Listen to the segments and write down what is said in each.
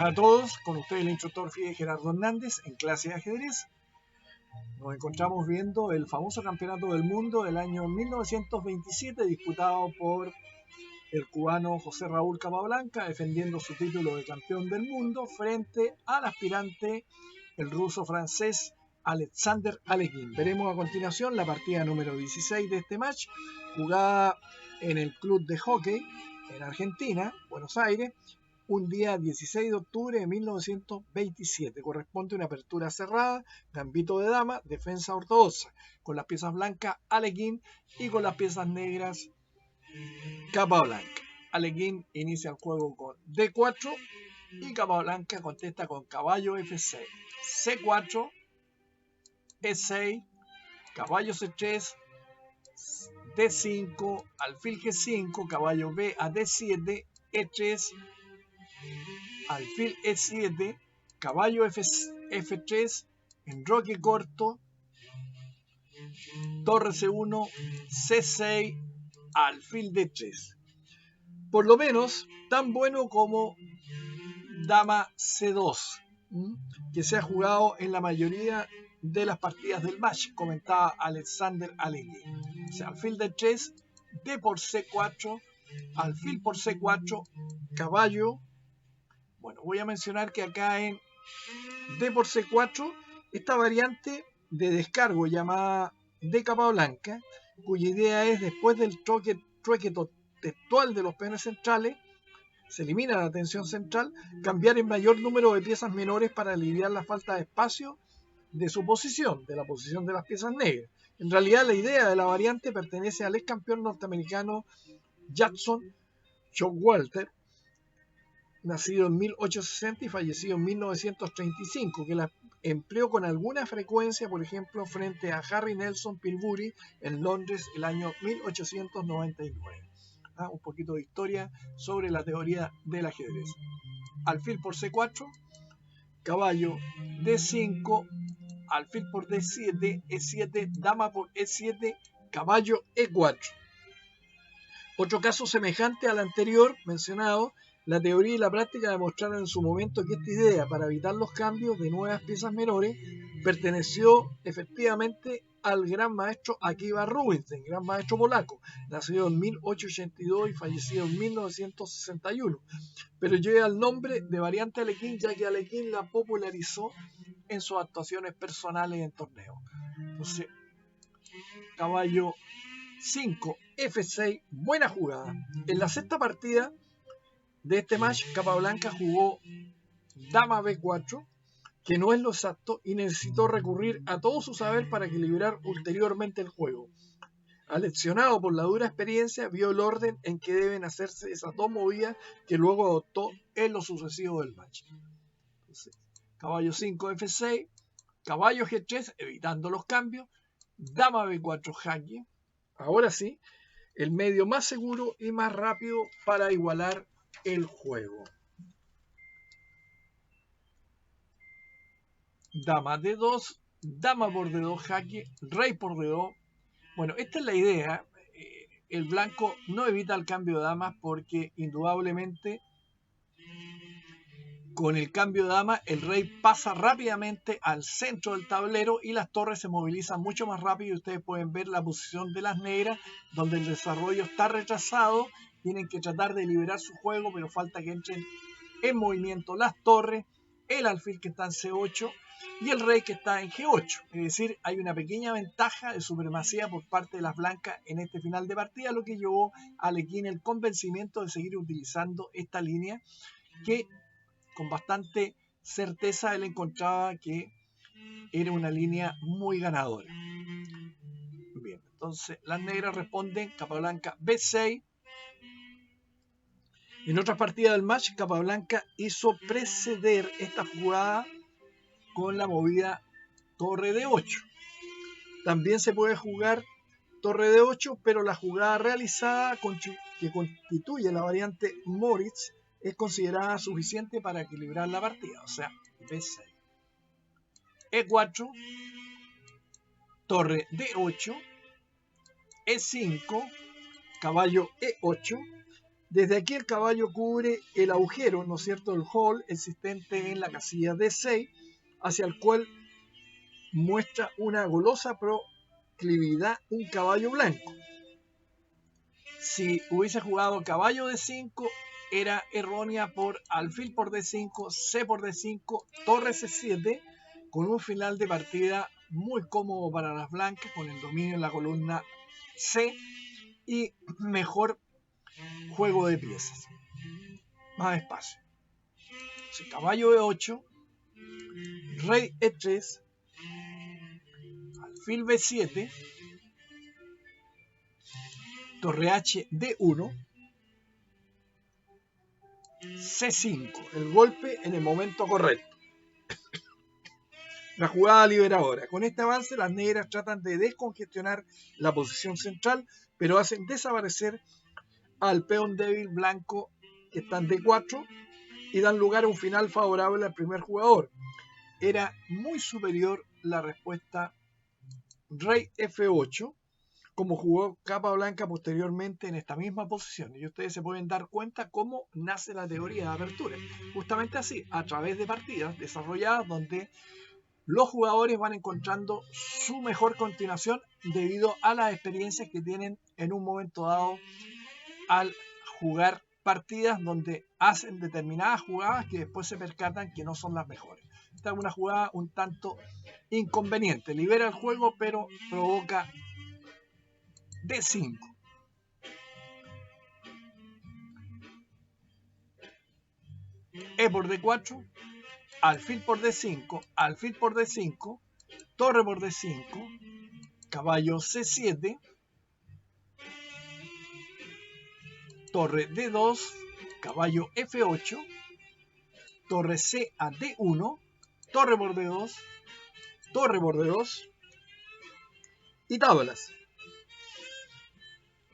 A todos, con ustedes el instructor FIDE Gerardo Hernández en clase de ajedrez. Nos encontramos viendo el famoso campeonato del mundo del año 1927 disputado por el cubano José Raúl Capablanca defendiendo su título de campeón del mundo frente al aspirante, el ruso francés Alexander Alekhine. Veremos a continuación la partida número 16 de este match, jugada en el Club de Hockey en Argentina, Buenos Aires, un día 16 de octubre de 1927. Corresponde a una apertura cerrada, gambito de dama, defensa ortodoxa, con las piezas blancas Alekhine y con las piezas negras Capablanca. Alekhine inicia el juego con D4 y Capablanca contesta con caballo F6, C4, E6, caballo C3, D5, alfil G5, caballo B a D7, E3, alfil E7, caballo F3, enroque corto, torre C1, C6, alfil D3. Por lo menos tan bueno como dama C2, que se ha jugado en la mayoría de las partidas del match, comentaba Alexander Alekhine. O sea, alfil D3, D por C4, alfil por C4, caballo. Bueno, voy a mencionar que acá en D por C4, esta variante de descargo llamada D Capablanca, cuya idea es, después del trueque textual de los peones centrales, se elimina la tensión central, cambiar el mayor número de piezas menores para aliviar la falta de espacio de su posición, de la posición de las piezas negras. En realidad, la idea de la variante pertenece al ex campeón norteamericano Jackson Showalter, nacido en 1860 y fallecido en 1935, que la empleó con alguna frecuencia, por ejemplo, frente a Harry Nelson Pilbury en Londres el año 1899. Un poquito de historia sobre la teoría del ajedrez. Alfil por C4, caballo D5, alfil por D7, E7, dama por E7, caballo E4. Otro caso semejante al anterior mencionado, la teoría y la práctica demostraron en su momento que esta idea, para evitar los cambios de nuevas piezas menores, perteneció efectivamente al gran maestro Akiva Rubinstein, gran maestro polaco, nacido en 1882 y fallecido en 1961, pero lleva el nombre de variante Alekhine, ya que Alekhine la popularizó en sus actuaciones personales en torneos. Entonces, caballo 5, F6, buena jugada. En la sexta partida de este match, Capablanca jugó dama B4, que no es lo exacto, y necesitó recurrir a todo su saber para equilibrar ulteriormente el juego. Aleccionado por la dura experiencia, vio el orden en que deben hacerse esas dos movidas que luego adoptó en lo sucesivo del match. Entonces, caballo 5, F6, caballo G3, evitando los cambios, dama B4, jaque. Ahora sí, el medio más seguro y más rápido para igualar el juego. Dama D2, dama por D2, jaque, rey por D2. Bueno, esta es la idea. El blanco no evita el cambio de damas porque indudablemente con el cambio de dama el rey pasa rápidamente al centro del tablero y las torres se movilizan mucho más rápido y ustedes pueden ver la posición de las negras donde el desarrollo está retrasado. Tienen que tratar de liberar su juego, pero falta que entren en movimiento las torres, el alfil que está en C8 y el rey que está en G8. Es decir, hay una pequeña ventaja de supremacía por parte de las blancas en este final de partida, lo que llevó a Alekhine el convencimiento de seguir utilizando esta línea que con bastante certeza él encontraba que era una línea muy ganadora. Bien, entonces las negras responden Capablanca B6. En otras partidas del match, Capablanca hizo preceder esta jugada con la movida torre D8. También se puede jugar torre D8, pero la jugada realizada que constituye la variante Moritz es considerada suficiente para equilibrar la partida, o sea, B6. E4, torre D8, E5, caballo E8, Desde aquí el caballo cubre el agujero, ¿no es cierto?, el hole existente en la casilla D6, hacia el cual muestra una golosa proclividad un caballo blanco. Si hubiese jugado caballo D5, era errónea por alfil por D5, C por D5, torre C7, con un final de partida muy cómodo para las blancas, con el dominio en la columna C y mejor juego de piezas. Más espacio. Caballo E8, rey E3, alfil B7, torre H D1, C5, el golpe en el momento correcto. La jugada liberadora. Con este avance las negras tratan de descongestionar la posición central, pero hacen desaparecer al peón débil blanco que está en D4 y dan lugar a un final favorable al primer jugador. Era muy superior la respuesta rey F8, como jugó capa blanca posteriormente en esta misma posición. Y ustedes se pueden dar cuenta cómo nace la teoría de apertura. Justamente así, a través de partidas desarrolladas donde los jugadores van encontrando su mejor continuación debido a las experiencias que tienen en un momento dado al jugar partidas donde hacen determinadas jugadas que después se percatan que no son las mejores. Esta es una jugada un tanto inconveniente. Libera el juego, pero provoca D5. E por D4, alfil por D5, alfil por D5, torre por D5, caballo C7, torre D2, caballo F8, torre C a D1, torre por D2, torre por D2 y tablas.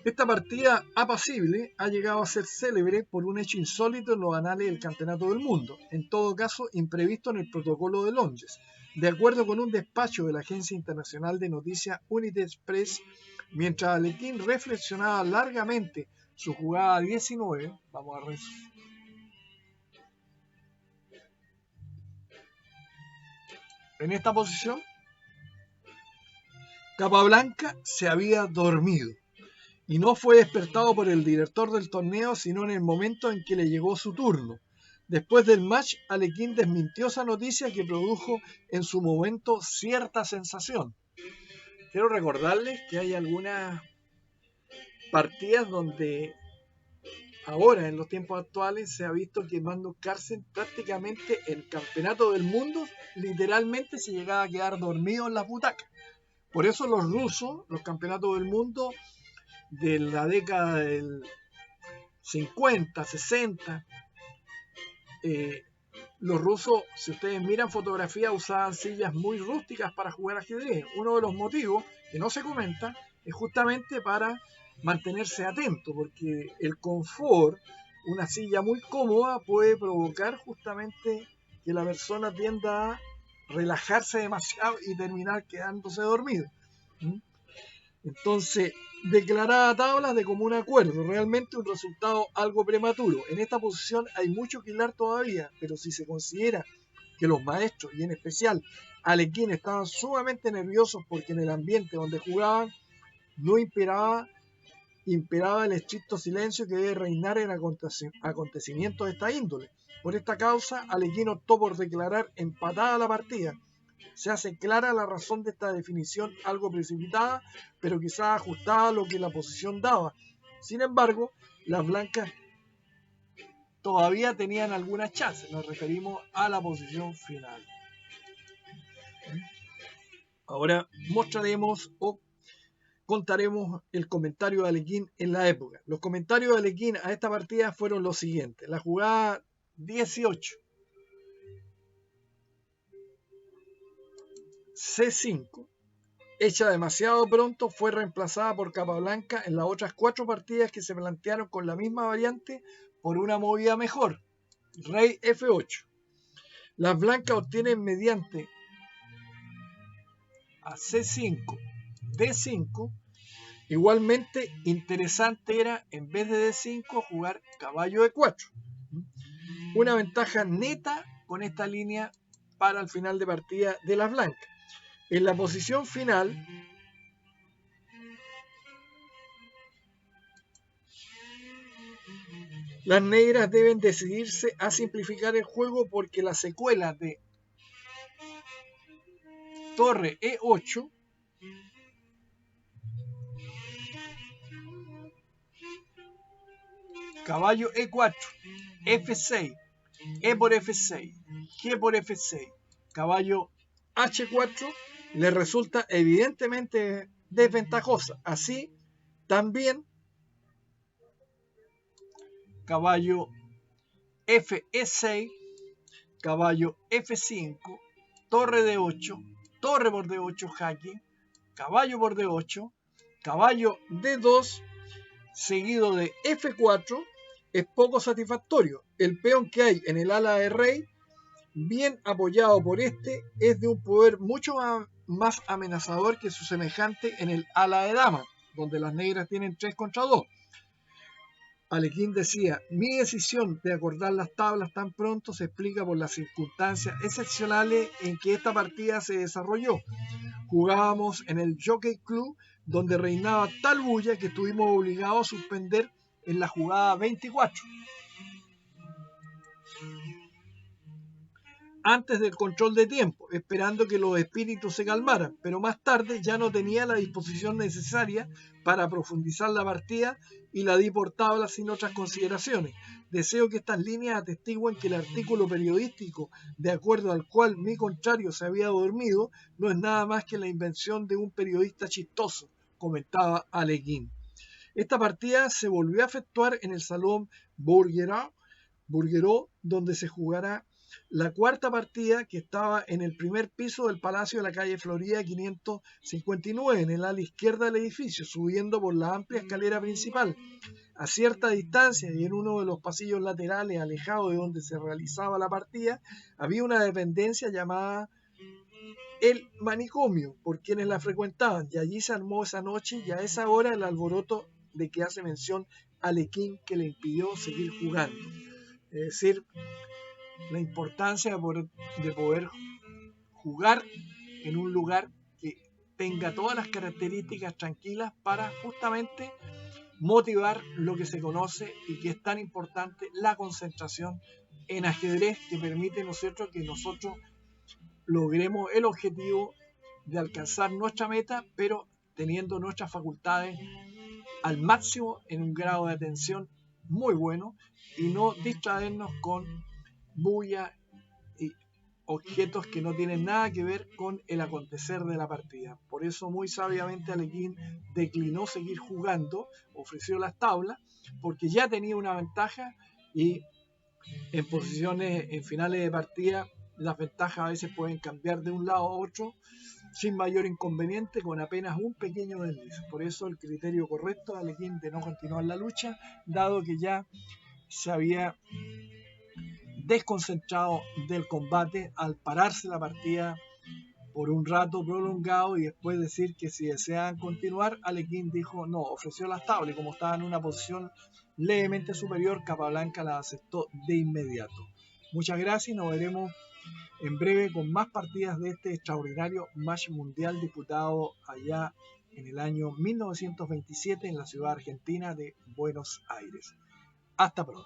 Esta partida apacible ha llegado a ser célebre por un hecho insólito en los anales del Campeonato del Mundo, en todo caso imprevisto en el protocolo de Londres. De acuerdo con un despacho de la agencia internacional de noticias United Press, mientras Alekhine reflexionaba largamente su jugada 19, vamos a ver. En esta posición, Capablanca se había dormido y no fue despertado por el director del torneo sino en el momento en que le llegó su turno. Después del match, Alekhine desmintió esa noticia que produjo en su momento cierta sensación. Quiero recordarles que hay algunas partidas donde ahora, en los tiempos actuales, se ha visto que Magnus Carlsen prácticamente el campeonato del mundo literalmente se llegaba a quedar dormido en las butacas. Por eso los rusos, los campeonatos del mundo de la década del 50, 60, los rusos, si ustedes miran fotografías, usaban sillas muy rústicas para jugar ajedrez. Uno de los motivos que no se comenta es justamente para mantenerse atento, porque el confort, una silla muy cómoda, puede provocar justamente que la persona tienda a relajarse demasiado y terminar quedándose dormido. Entonces, declarada tablas de común acuerdo, realmente un resultado algo prematuro. En esta posición hay mucho que hilar todavía, pero si se considera que los maestros, y en especial Alekhine, estaban sumamente nerviosos porque en el ambiente donde jugaban no imperaba el estricto silencio que debe reinar en acontecimientos de esta índole. Por esta causa, Alekhine optó por declarar empatada la partida. Se hace clara la razón de esta definición algo precipitada, pero quizás ajustada a lo que la posición daba. Sin embargo, las blancas todavía tenían algunas chances. Nos referimos a la posición final. Ahora mostraremos o contaremos el comentario de Alekhine en la época. Los comentarios de Alekhine a esta partida fueron los siguientes. La jugada 18. C5, hecha demasiado pronto, fue reemplazada por Capablanca en las otras 4 partidas que se plantearon con la misma variante por una movida mejor. Rey F8. Las blancas obtienen mediante a C5, D5, Igualmente interesante era, en vez de D5, jugar caballo E4. Una ventaja neta con esta línea para el final de partida de las blancas. En la posición final, las negras deben decidirse a simplificar el juego porque las secuelas de torre E8 caballo E4, F6, E por F6, G por F6, caballo H4 le resulta evidentemente desventajosa. Así también caballo Fe6, caballo F5, torre D8, torre por D8 jaque, caballo por D8, caballo D2, seguido de F4, es poco satisfactorio. El peón que hay en el ala de rey, bien apoyado por este, es de un poder mucho más amenazador que su semejante en el ala de dama, donde las negras tienen 3 contra 2. Alekhine decía, mi decisión de acordar las tablas tan pronto se explica por las circunstancias excepcionales en que esta partida se desarrolló. Jugábamos en el Jockey Club, donde reinaba tal bulla que estuvimos obligados a suspender en la jugada 24. Antes del control de tiempo, esperando que los espíritus se calmaran, pero más tarde ya no tenía la disposición necesaria para profundizar la partida y la di por tabla sin otras consideraciones. Deseo que estas líneas atestiguen que el artículo periodístico, de acuerdo al cual mi contrario se había dormido, no es nada más que la invención de un periodista chistoso, comentaba Alekhine. Esta partida se volvió a efectuar en el salón Bourguereau, donde se jugará la cuarta partida, que estaba en el primer piso del Palacio de la calle Florida 559, en el ala izquierda del edificio, subiendo por la amplia escalera principal. A cierta distancia y en uno de los pasillos laterales, alejado de donde se realizaba la partida, había una dependencia llamada el manicomio, por quienes la frecuentaban, y allí se armó esa noche y a esa hora el alboroto de que hace mención Alekhine, que le impidió seguir jugando. Es decir, la importancia de poder jugar en un lugar que tenga todas las características tranquilas para justamente motivar lo que se conoce y que es tan importante, la concentración en ajedrez, que permite, ¿no es cierto?, que nosotros logremos el objetivo de alcanzar nuestra meta, pero teniendo nuestras facultades al máximo en un grado de atención muy bueno y no distraernos con bulla y objetos que no tienen nada que ver con el acontecer de la partida. Por eso muy sabiamente Alekhine declinó seguir jugando, ofreció las tablas, porque ya tenía una ventaja y en posiciones, en finales de partida, las ventajas a veces pueden cambiar de un lado a otro sin mayor inconveniente, con apenas un pequeño desliz. Por eso el criterio correcto de Alekhine de no continuar la lucha, dado que ya se había desconcentrado del combate al pararse la partida por un rato prolongado y después decir que si deseaban continuar, Alekhine dijo no, ofreció las tablas y como estaba en una posición levemente superior, Capablanca la aceptó de inmediato. Muchas gracias y nos veremos en breve con más partidas de este extraordinario match mundial disputado allá en el año 1927 en la ciudad argentina de Buenos Aires. Hasta pronto.